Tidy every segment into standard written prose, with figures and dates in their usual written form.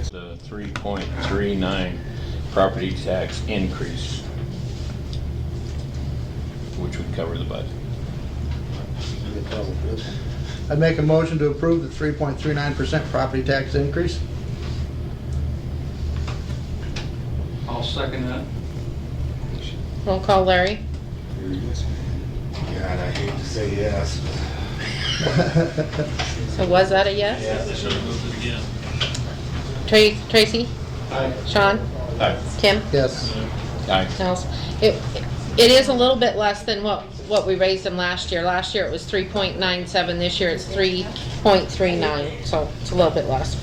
The 3.39 property tax increase, which would cover the budget. I make a motion to approve the 3.39% property tax increase. I'll second that. Roll call, Larry. God, I hate to say yes. So was that a yes? Yeah, they should have moved it again. Tracy? Aye. Sean? Aye. Kim? Yes. Aye. Nels? It is a little bit less than what we raised them last year. Last year it was 3.97, this year it's 3.39, so it's a little bit less.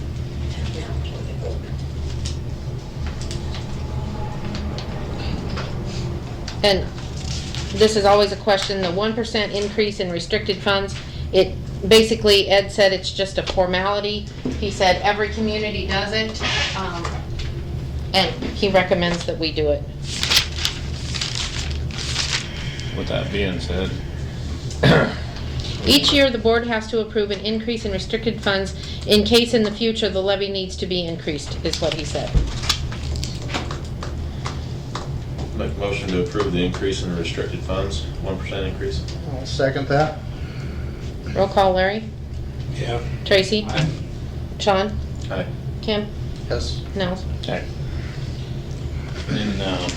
And this is always a question, the 1% increase in restricted funds, it basically, Ed said it's just a formality. He said every community does it, and he recommends that we do it. With that being said, Each year, the board has to approve an increase in restricted funds in case in the future the levy needs to be increased, is what he said. Make a motion to approve the increase in restricted funds, 1% increase. I'll second that. Roll call, Larry? Yeah. Tracy? Aye. Sean? Aye. Kim? Yes. Nels? okay. And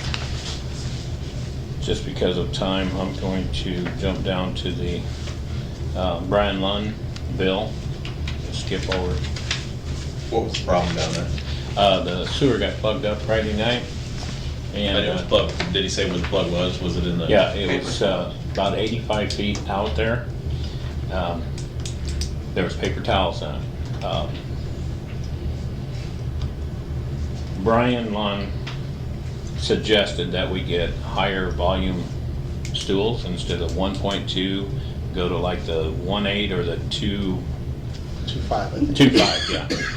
just because of time, I'm going to jump down to the Brian Lund bill. Skip over. What was the problem down there? The sewer got plugged up Friday night. And I know it was plugged. Did he say where the plug was? Was it in the? yeah, it was about 85 feet out there. There was paper towels in it. Brian Lund suggested that we get higher volume stools instead of 1.2, go to like the 1.8 or the 2.5, 2.5, I think. 2.5, yeah.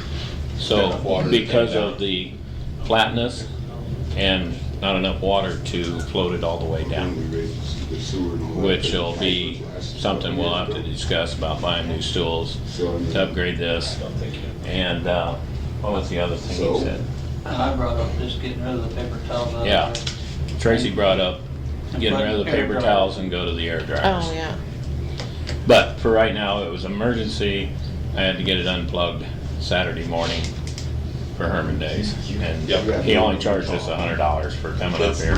So Enough water to because take it down. of the flatness and not enough water to float it all the way down, which will be something we'll have to discuss about buying new stools to upgrade this. And what was the other thing he said? I brought up just getting rid of the paper towels. out Yeah. there. Tracy brought up getting rid of the paper towels and go to the air dryers. Oh, yeah. But for right now, it was emergency. I had to get it unplugged Saturday morning for Herman Days. And Yep. he only charged us $100 for coming up here.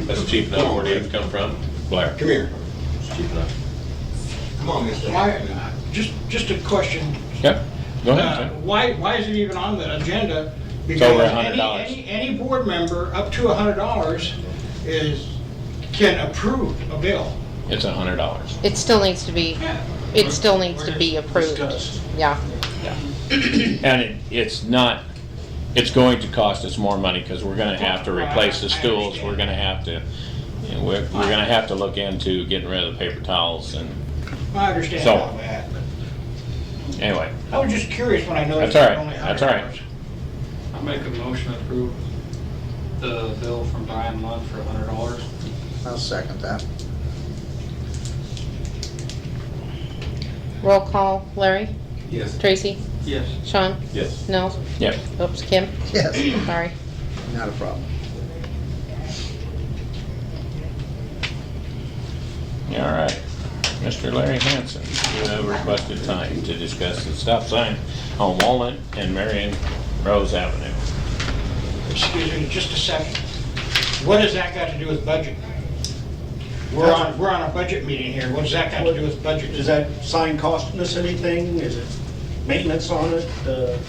That's cheap enough. Where do you have to come from? Blair. Come here. It's cheap enough. Come on, Mr. Just a question. Yep, go ahead, Tim. Why is it even on the agenda? It's over Because $100. any board member up to $100 can approve a bill. It's $100. It still needs to be, it still needs to be approved. Yeah. And it's not, it's going to cost us more money because we're gonna have to replace the stools. We're gonna have to, you know, we're gonna have to look into getting rid of the paper towels and I understand So- all that. anyway. I was just curious when I noticed. That's all right. it was only That's all right. $100. I'll make a motion to approve the bill from Brian Lund for $100. I'll second that. Roll call, Larry? Yes. Tracy? Yes. Sean? Yes. Nels? Yep. Oops, Kim? Yes. Sorry. Not a problem. All right. Mr. Larry Hanson, you have requested time to discuss the stop sign on Walnut and Marion Rose Avenue. Excuse me, just a second. What has that got to do with budget? We're on a budget meeting here. What does that got to do with budget? Is that sign costing us anything? Is it maintenance on it? Does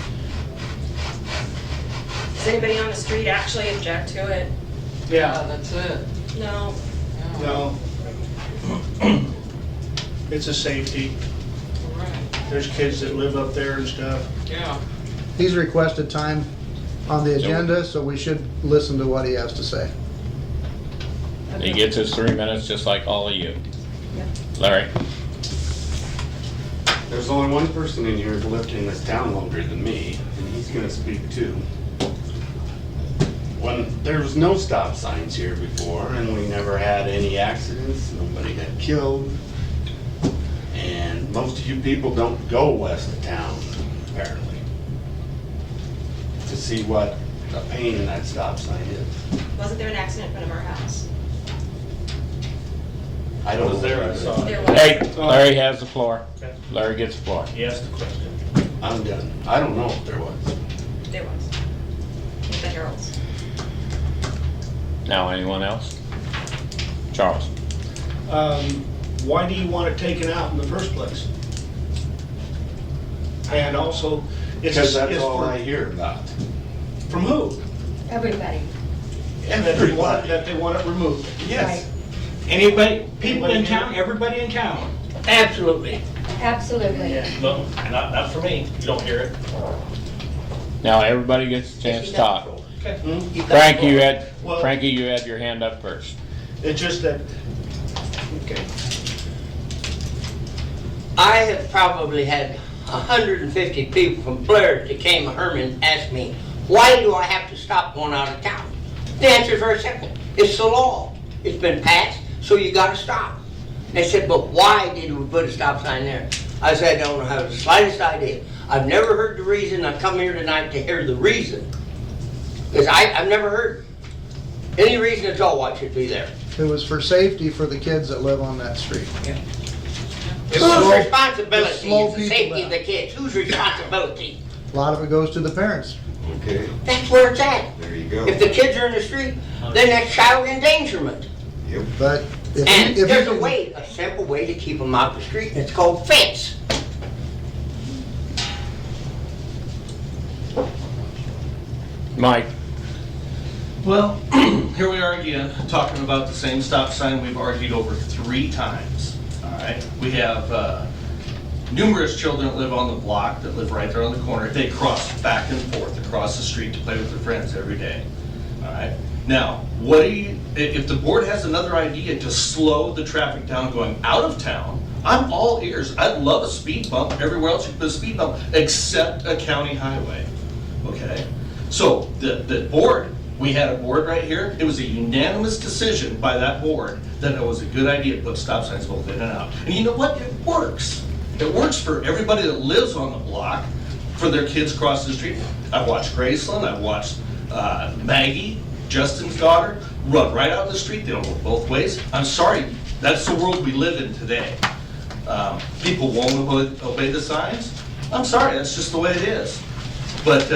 anybody on the street actually object to it? Yeah. That's it. No. No. It's a safety. There's kids that live up there and stuff. Yeah. He's requested time on the agenda, so we should listen to what he has to say. He gets his 3 minutes just like all of you. Larry? There's only one person in here who's lived in this town longer than me, and he's gonna speak too. When there was no stop signs here before, and we never had any accidents, nobody got killed. And most of you people don't go west of town, apparently. To see what a pain in that stop sign is. Wasn't there an accident in front of our house? I don't know. there, I saw There it. was. Hey, Larry has the floor. Larry gets the floor. He asked the question. I'm done. I don't know if there was. There was. With the Heralds. Now, anyone else? Charles? Why do you want it taken out in the first place? And also, Because that's it's all for- I hear about. From who? Everybody. And that they want it removed. Yes. Anybody, people in town, everybody in town? Absolutely. Absolutely. No, not for me. You don't hear it. Now, everybody gets a chance to talk. Okay. Frankie, you had, Well- Frankie, you had your hand up first. It's just that, okay. I have probably had 150 people from Blair that came to Herman ask me, why do I have to stop going out of town? The answer is very simple. It's the law. It's been passed, so you gotta stop. They said, but why did we put a stop sign there? I said, I don't have the slightest idea. I've never heard the reason. I've come here tonight to hear the reason. Because I've never heard any reason at all why it should be there. It was for safety for the kids that live on that street. Whose Slow- responsibility slow is the people safety down. of the kids? Whose responsibility? A lot of it goes to the parents. Okay, That's where it's at. there you go. If the kids are in the street, then that's child endangerment. But And if there's you a can- way, a simple way to keep them out the street, and it's called fence. Mike? Well, here we are again, talking about the same stop sign we've argued over 3 times, all right? We have numerous children that live on the block, that live right there on the corner. They cross back and forth across the street to play with their friends every day, all right? Now, what do you, if the board has another idea to slow the traffic down going out of town, I'm all ears. I'd love a speed bump everywhere else you can put a speed bump, except a county highway, okay? So, the board, we had a board right here, it was a unanimous decision by that board that it was a good idea to put stop signs both in and out. And you know what, it works. It works for everybody that lives on the block, for their kids crossing the street. I've watched Graceland, I've watched Maggie, Justin's daughter, run right out in the street, they don't go both ways. I'm sorry, that's the world we live in today. People won't obey the signs. I'm sorry, that's just the way it is. But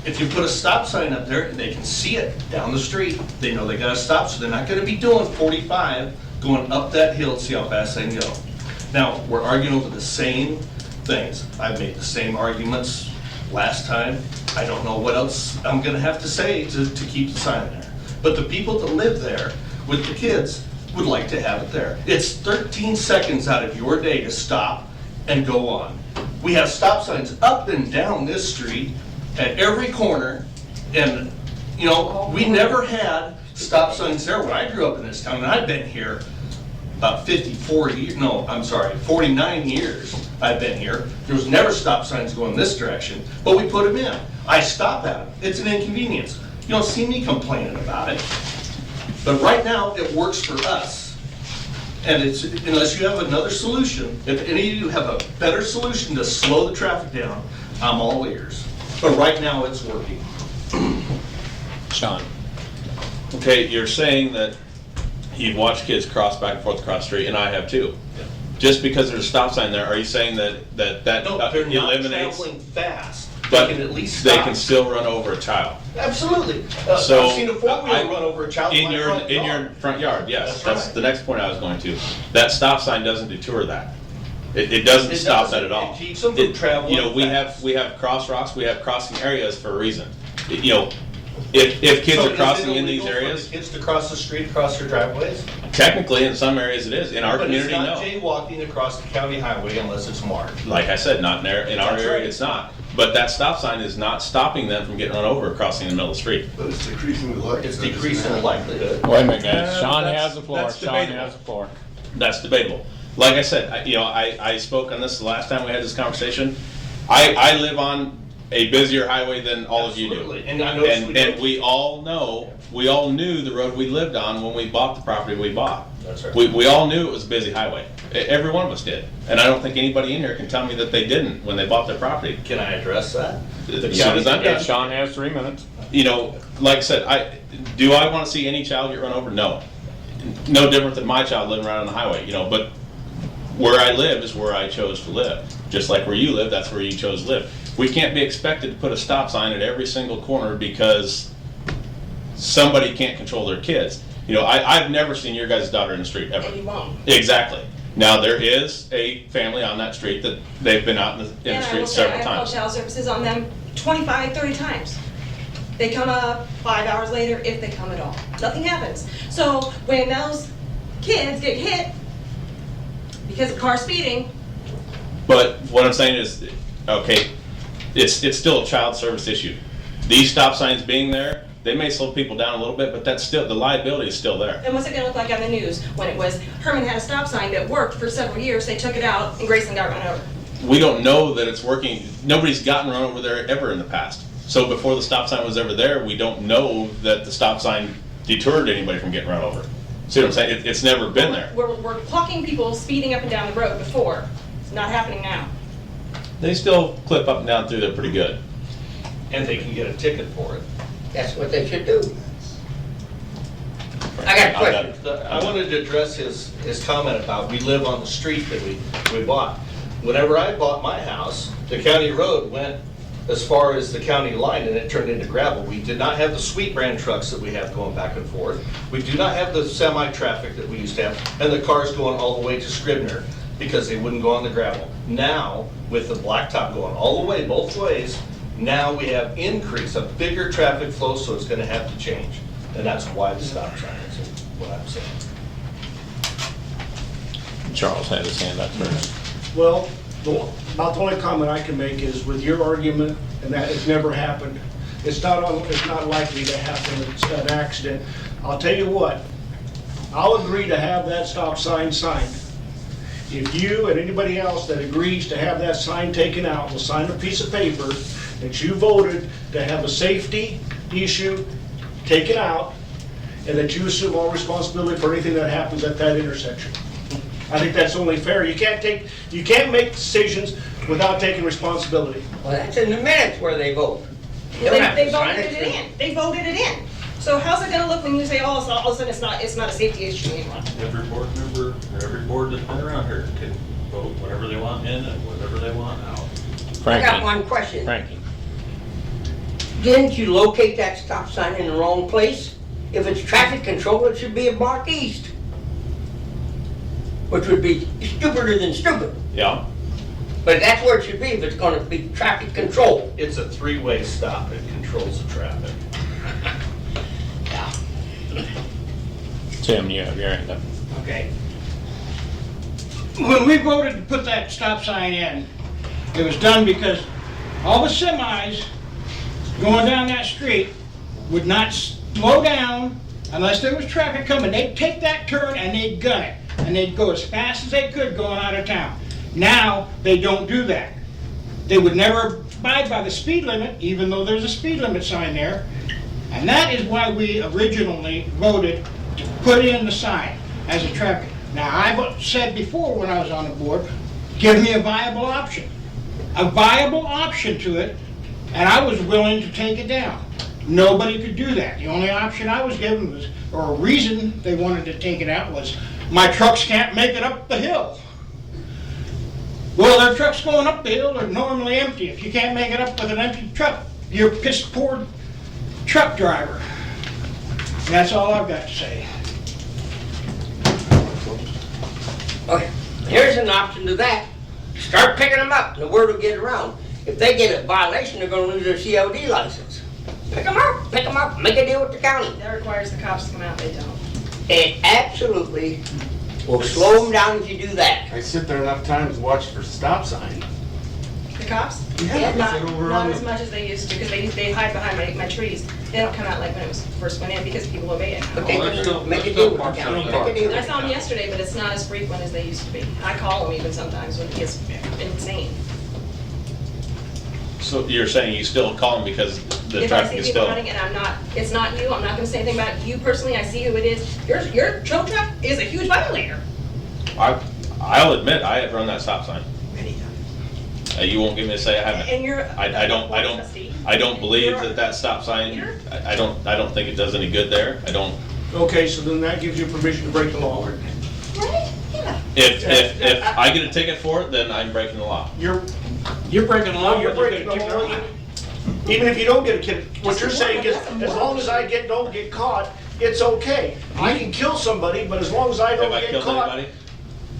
if you put a stop sign up there and they can see it down the street, they know they gotta stop, so they're not gonna be doing 45 going up that hill to see how fast they can go. Now, we're arguing over the same things. I've made the same arguments last time. I don't know what else I'm gonna have to say to keep the sign there. But the people that live there with the kids would like to have it there. It's 13 seconds out of your day to stop and go on. We have stop signs up and down this street at every corner, and, you know, we never had stop signs there when I grew up in this town, and I've been here about 54 years, no, I'm sorry, 49 years I've been here. There was never stop signs going this direction, but we put them in. I stop at them. It's an inconvenience. You don't see me complaining about it. But right now, it works for us. And it's, unless you have another solution, if any of you have a better solution to slow the traffic down, I'm all ears. But right now, it's working. Sean? Okay, you're saying that you've watched kids cross back and forth across the street, and I have too. Just because there's a stop sign there, are you saying that No, they're not eliminates? traveling fast. But They can at least they stop. can still run over a child. Absolutely. So I've seen a four-wheeler run over a child in my your front in yard. your front yard. Yes, That's that's right. the next point I was going to. That stop sign doesn't deter that. It doesn't It stop doesn't. that at all. It keeps them from traveling You know, we fast. have crosswalks, we have crossing areas for a reason. You know, if kids So are is crossing it in these illegal for areas, the kids to cross the street, across their driveways? technically in some areas it is. In our community, But no. it's not jaywalking across the county highway unless it's marked. Like I said, not in our That's area, right. it's not. But that stop sign is not stopping them from getting run over crossing in the middle of the street. But it's decreasing the likelihood. It's decreasing the likelihood. Wait a minute, guys. Sean That's- has the floor. that's Sean debatable. has the floor. That's debatable. Like I said, I spoke on this the last time we had this conversation. I live on a busier highway than all of you do. Absolutely. And I noticed we And do. we all knew the road we lived on when we bought the property we bought. That's right. We all knew it was a busy highway. Every one of us did. And I don't think anybody in here can tell me that they didn't when they bought their property. Can I address that? As soon as I'm done. Sean has 3 minutes. You know, like I said, do I want to see any child get run over? No. No different than my child living right on the highway, you know, but where I live is where I chose to live. Just like where you live, that's where you chose to live. We can't be expected to put a stop sign at every single corner because somebody can't control their kids. You know, I've never seen your guys' daughter in the street, ever. And you won't. Exactly. Now, there is a family on that street that they've been out in the street several I called times. child services on them 25, 30 times. They come up 5 hours later, if they come at all. Nothing happens. So when those kids get hit because of car speeding, But what I'm saying is, okay, it's still a child service issue. These stop signs being there, they may slow people down a little bit, but that's still, the liability is still there. then what's it gonna look like on the news when it was Herman had a stop sign that worked for several years, they took it out and Grayson got run over. We don't know that it's working. Nobody's gotten run over there ever in the past. So before the stop sign was ever there, we don't know that the stop sign deterred anybody from getting run over. See what I'm saying? It's never been there. We're clocking people speeding up and down the road before. It's not happening now. They still clip up and down through there pretty good. And they can get a ticket for it. That's what they should do. I got a question. I wanted to address his comment about we live on the street that we bought. Whenever I bought my house, the county road went as far as the county line and it turned into gravel. We did not have the Sweet brand trucks that we have going back and forth. We do not have the semi-traffic that we used to have and the cars going all the way to Scribner because they wouldn't go on the gravel. Now, with the blacktop going all the way, both ways, now we have increase, a bigger traffic flow, so it's gonna have to change. And that's why the stop sign is what I'm saying. Charles had his hand up first. Well, about the only comment I can make is with your argument, and that has never happened, it's not likely to happen, it's an accident. I'll tell you what, I'll agree to have that stop sign signed. If you and anybody else that agrees to have that sign taken out will sign a piece of paper that you voted to have a safety issue taken out, and that you assume all responsibility for anything that happens at that intersection. I think that's only fair. You can't make decisions without taking responsibility. Well, that's in the minutes where they vote. They voted it in. They voted it in. So how's it gonna look when you say, oh, so all of a sudden it's not a safety issue anymore? Every board member, or every board that's been around here can vote whatever they want in and whatever they want out. I got Frankie, one question. Frankie, Didn't you locate that stop sign in the wrong place? If it's traffic control, it should be a block east. Which would be stupider than stupid. Yeah. But that's where it should be if it's gonna be traffic control. It's a three-way stop, it controls the traffic. Tim, you have your hand up. Okay. When we voted to put that stop sign in, it was done because all the semis going down that street would not slow down unless there was traffic coming. They'd take that turn and they'd gun it. And they'd go as fast as they could going out of town. Now, they don't do that. They would never abide by the speed limit, even though there's a speed limit sign there. And that is why we originally voted to put in the sign as a traffic. Now, I've said before when I was on the board, give me a viable option. A viable option to it, and I was willing to take it down. Nobody could do that. The only option I was given was, or a reason they wanted to take it out was, my trucks can't make it up the hill. Well, their trucks going up the hill are normally empty. If you can't make it up with an empty truck, you're a piss poor truck driver. And that's all I've got to say. Okay, here's an option to that. Start picking them up, and the word will get around. If they get a violation, they're gonna lose their COD license. Pick them up, make a deal with the county. That requires the cops to come out, they don't. It absolutely will slow them down if you do that. I sit there enough times to watch for stop sign. The cops? Yeah, Not, they go over not on as the- much as they used to, because they hide behind my trees. They don't come out like when it was first went in, because people obey it. But they Well, there's can make a still deal with the parks county. in the Make a park. deal I with saw them yesterday, but it's not as frequent as they used to be. I call them even sometimes when it gets insane. So you're saying you still call them because the If I traffic see is people still... running and it's not you, I'm not gonna say anything about you personally, I see who it is. Your tow truck is a huge violator. I I'll admit, I have run that stop sign. Many times. You won't get me to say I haven't. And you're. I don't believe that stop sign, I don't think it does any good there. I don't, Okay, so then that gives you permission to break the law. Right? Yeah. if I get a ticket for it, then I'm breaking the law. You're breaking the law, You're breaking the law. Even if you don't get a kid, what you're saying is, as long as I don't get caught, it's okay. I can kill somebody, but as long as I don't Have I get killed caught, anybody?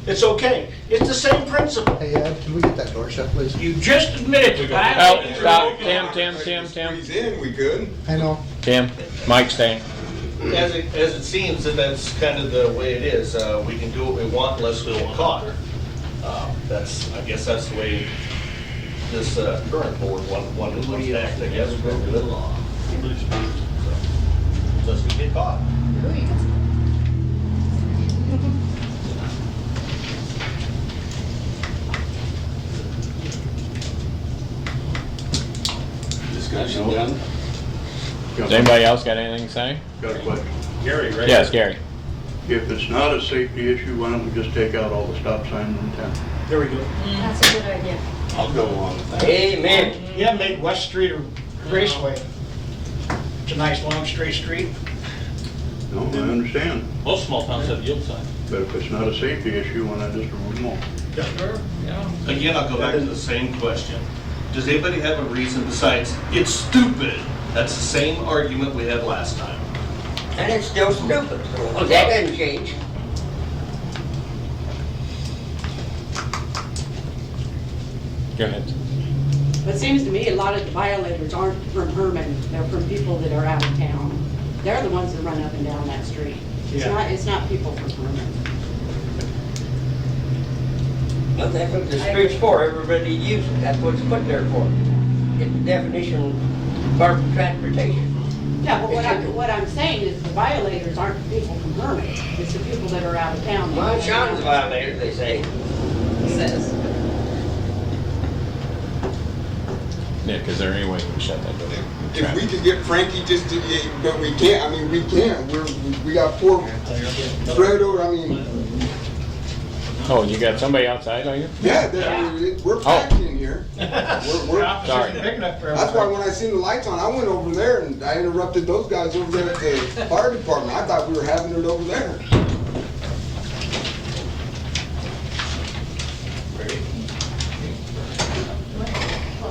it's okay. It's the same principle. Hey Ed, can we get that door shut, please? You just admitted to Oh, violating. stop, Tim. Squeeze in, we could. I know. Tim, Mike's staying. As it seems that that's kind of the way it is, we can do what we want unless we're caught. I guess that's the way this current board wanted to act, I guess, for the law. Unless we get caught. Discussion done? Does anybody else got anything to say? Got a question. Gary, right? Yes, Gary. If it's not a safety issue, why don't we just take out all the stop signs in town? There we go. That's a good idea. I'll go along with that. Amen. Yeah, make West Street a raceway. It's a nice long straight street. No, I understand, Most small towns have yield signs. but if it's not a safety issue, why not just remove them all? Again, I'll go back to the same question. Does anybody have a reason besides, it's stupid? That's the same argument we had last time. And it's still stupid, so that doesn't change. Go ahead. It seems to me a lot of the violators aren't from Herman, they're from people that are out of town. They're the ones that run up and down that street. It's not people from Herman. But that's what the street's for, everybody uses it, that's what it's put there for. It's the definition of transportation. Yeah, but what I'm saying is the violators aren't the people from Herman, it's the people that are out of town. Well, Sean's a violator, they say. Says. Nick, is there any way we can shut that door? If we could get Frankie just to, but we can't, I mean, we can't, we got poor Fredo, I mean, Oh, you got somebody outside, are you? yeah, we're packed in here. Sorry. That's why when I seen the lights on, I went over there and I interrupted those guys over there at the fire department. I thought we were having it over there.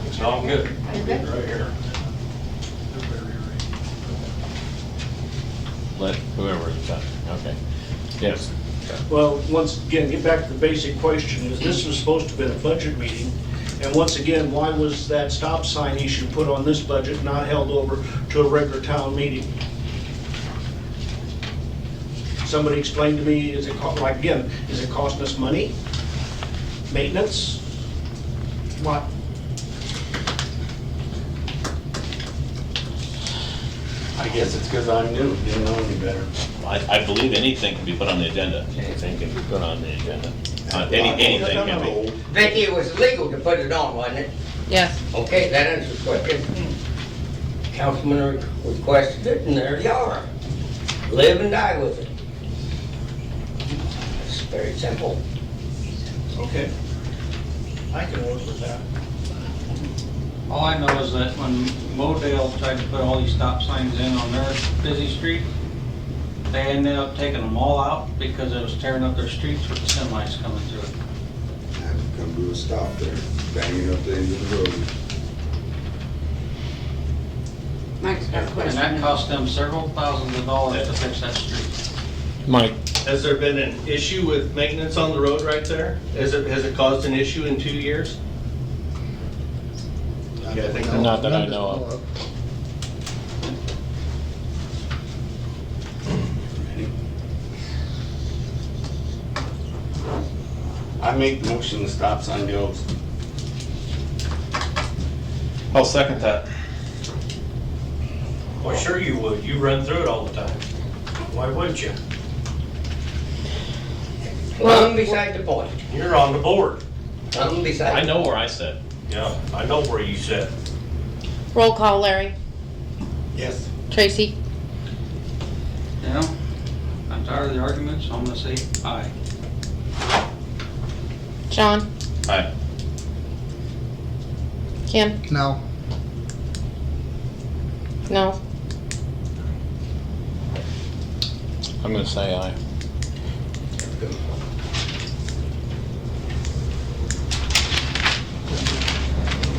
It's all good. Right here. Let whoever is done. Okay. Yes. Well, once again, get back to the basic question, is this was supposed to have been a budget meeting, and once again, why was that stop sign issue put on this budget, not held over to a regular town meeting? Somebody explain to me, is it, like, again, is it costing us money? Maintenance? What? I guess it's because I'm new, didn't know any better. I believe anything can be put on the agenda. Anything can be put on the agenda. Anything can be. Vicky, it was legal to put it on, wasn't it? Yes. Okay, that answers the question. Councilman requested it, and there you are. Live and die with it. It's very simple. Okay. I can work with that. All I know is that when Modale tried to put all these stop signs in on their busy street, they ended up taking them all out because it was tearing up their streets with the semis coming through it. I have to come to a stop there, banging up the end of the road. Mike's got a And question. that cost them several thousands of dollars to fix that street. Mike, Has there been an issue with maintenance on the road right there? Has it caused an issue in 2 years? Yeah, I think that- not that I know of. I make the motion the stop sign goes. I'll second that. Well, sure you would. You run through it all the time. Why wouldn't you? Well, beside the point. You're on the board. I'm beside. I know where I sit. Yeah, I know where you sit. Roll call, Larry. Yes. Tracy. You know, I'm tired of the arguments, so I'm gonna say aye. Sean? Aye. Kim? No. No? I'm gonna say aye.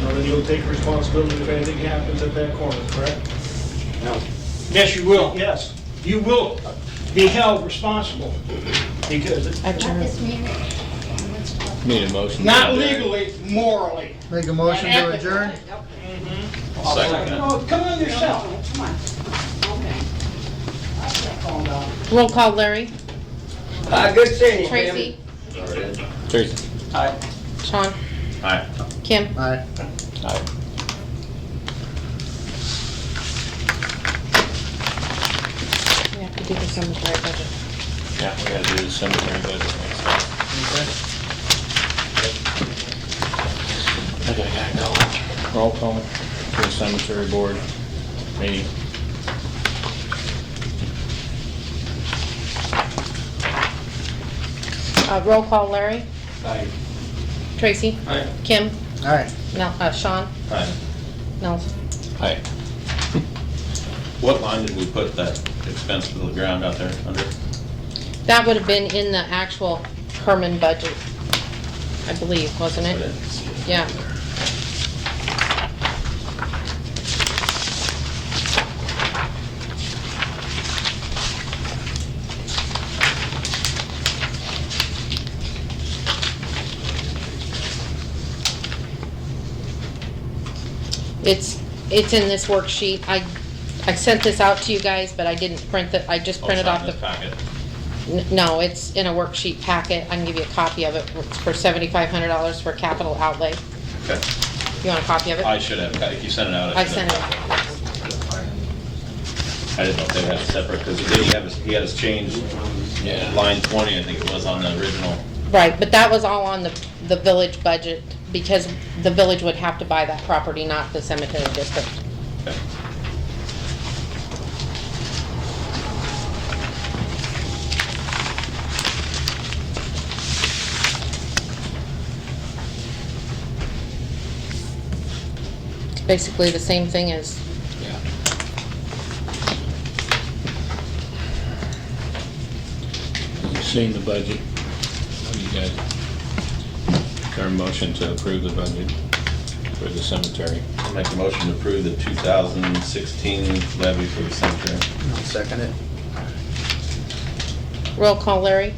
Well, then you'll take responsibility if anything happens at that corner, correct? No. Yes, you will. Yes. You will be held responsible. Because Adjourn. Need a motion. Not to adjourn. legally, morally. Make a motion And to adjourn? I'll second it. Oh, come on yourself. Come on. Okay. I can't calm down. Roll call, Larry? Good seeing you, Kim. Tracy? Tracy? Aye. Sean? Aye. Kim? Aye. Aye. We have to do the cemetery budget. Yeah, we gotta do the cemetery budget next time. Okay, gotta go. Roll call for the cemetery board meeting. Roll call, Larry? Aye. Tracy? Aye. Kim? Aye. No, Sean? Aye. Nels? Aye. What line did we put that expense to the ground out there under? That would have been in the actual Herman budget, I believe, wasn't it? Yeah. It's in this worksheet. I sent this out to you guys, but I didn't print it. I just printed off the. Packet. No, it's in a worksheet packet. I can give you a copy of it. It's for $7,500 for capital outlay. Okay. You want a copy of it? I should have, if you sent it out. I sent it. I didn't know if they had it separate, because he had us change line 20, I think it was, on the original. Right, but that was all on the village budget, because the village would have to buy that property, not the cemetery district. Okay. It's basically the same thing as, Yeah. You've seen the budget. What do you guys? Is there a motion to approve the budget for the cemetery? I'll make a motion to approve the 2016 levy for the cemetery. I'll second it. roll call, Larry?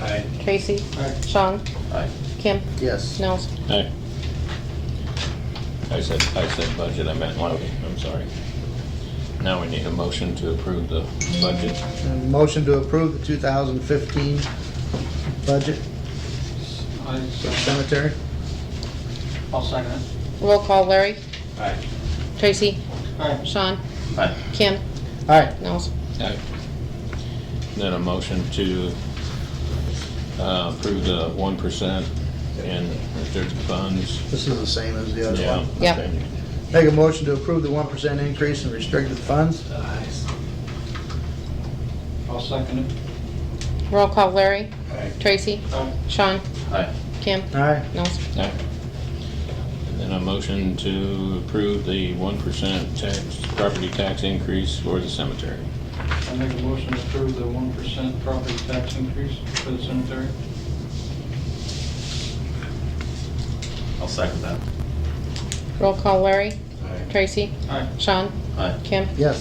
Aye. Tracy? Aye. Sean? Aye. Kim? Yes. Nels? Aye. I said budget, I meant levy, I'm sorry. Now we need a motion to approve the budget. And motion to approve the 2015 budget Aye. for the cemetery? I'll second it. Roll call, Larry? Aye. Tracy? Aye. Sean? Aye. Kim? Aye. Nels? Aye. Then a motion to approve the 1% in restricted funds. This is the same as the other Yeah. one. Yep. okay. Make a motion to approve the 1% increase in restricted funds? I'll second it. Roll call, Larry? Aye. Tracy? Aye. Sean? Aye. Kim? Aye. Nels? Aye. And then a motion to approve the 1% property tax increase for the cemetery. I make a motion to approve the 1% property tax increase for the cemetery. I'll second that. Roll call, Larry? Aye. Tracy? Aye. Sean? Aye. Kim? Yes.